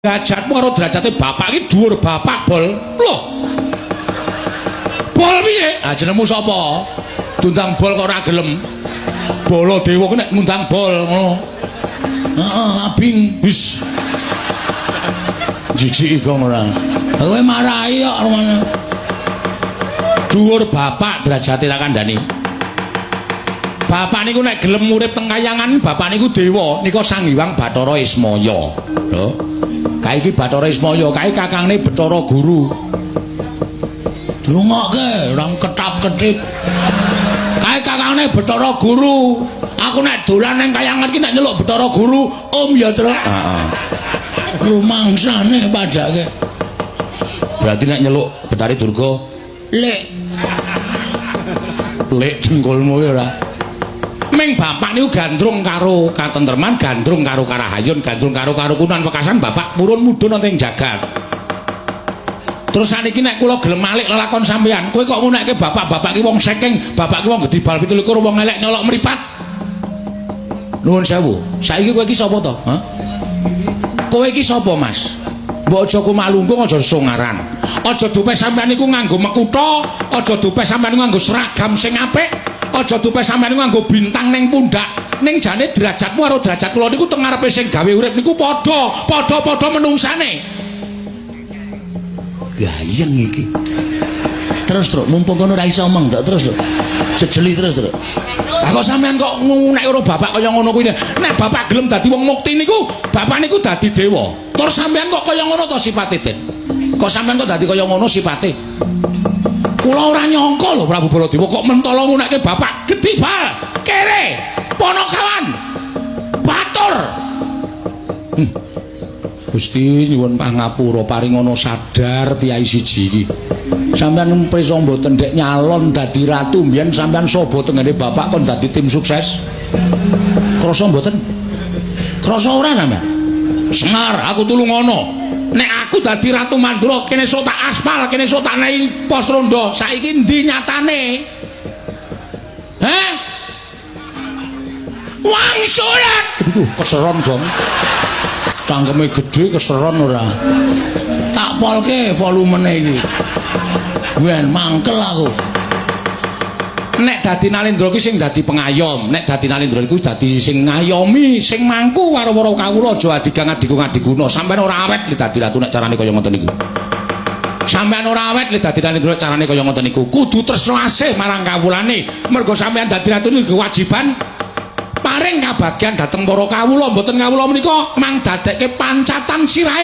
derajatmu karo derajate bapak iki dhuwur bapak bol. Lho. Bol piye? Ah jenengmu sapa? Tundang bol kok ora gelem. Baladewa ku nek ngundang bol ngono. Heeh, abing wis. Jijik kok ora. Kowe marahi kok ngono. Dhuwur bapak derajate tak kandhani. Bapak niku nek gelem urip teng kayangan, bapak niku dewa, nika Sang Hyang Bathara Ismaya. Lho. Kae iki Bathara Ismaya, kae kakangne Bathara Guru. Drungokke, orang ketap-ketip. Kae kakangne Bathara Guru. Aku nek dolan ning kayangan iki nek nyeluk Bathara Guru, Om ya, Tru. Heeh. Rumangsane padake. Berarti nek nyeluk Betari Durga, Lek. Lek jengkolmu ora. Ming bapak niku gandrung karo katentreman, gandrung karo karahayun, gandrung karo karukunan wekasan bapak purun mudhun wonten ing jagat. Terus saniki nek kula gelem malik lelakon sampeyan, kowe kok ngunekke bapak-bapak ki wong saking, bapak ki wong gedhi bal 17 wong elek nyolok mripat. Nuwun sewu. Saiki kowe iki sapa to? Hah? Kowe iki sapa, Mas? Mbok aja kumalungkung aja songaran. Aja dupe sampeyan niku nganggo mekutha, aja dupe sampeyan niku nganggo seragam sing apik. Aja dupe sampeyan nganggo bintang ning pundak. Ning jane derajatmu karo derajat kula niku teng ngarepe sing gawe urip niku padha menungsane. Gayeng iki. Terus, Truk, mumpung kono ora iso omong tok terus lho. Sejeli terus, Truk. Lah kok sampean kok nek karo bapak kaya ngono kuwi. Nek bapak gelem dadi wong mukti niku, bapak niku dadi dewa. Terus sampean kok kaya ngono to sifate, Den? Kok sampean kok dadi kaya ngono sifate? Kula ora nyangka lho Prabu Baladewa kok mentala ngunekke bapak gedhi bal, kere, ponokawan, batur. Gusti nyuwun pangapura paringana sadar piyai siji iki. Sampeyan prisa mboten dek nyalon dadi ratu mbiyen sampeyan sobo tengene bapak kon dadi tim sukses. Krasa mboten? Krasa ora sampeyan? Semar aku tulung ngono. Nek aku dadi Ratu Mandura kene sok tak aspal, kene sok tak nehi pos rondo. Saiki ndi nyatane? Heh? Wangsulan. Keseron, Gong. Cangkeme gedhe keseron ora. Tak polke volumene iki. Wen mangkel aku. Nek dadi Nalendra ki sing dadi pengayom, nek dadi Nalendra iku dadi sing ngayomi, sing mangku karo para kawula aja adigang adiguna. Sampeyan ora awet li dadi ratu nek carane kaya ngoten niku. Sampeyan ora awet li dadi Nalendra carane kaya ngoten niku. Kudu tresna asih marang kawulane. Mergo sampeyan dadi ratu niku kewajiban paring kabagyan dhateng para kawula, mboten kawula menika mang dadekke pancatan sirahe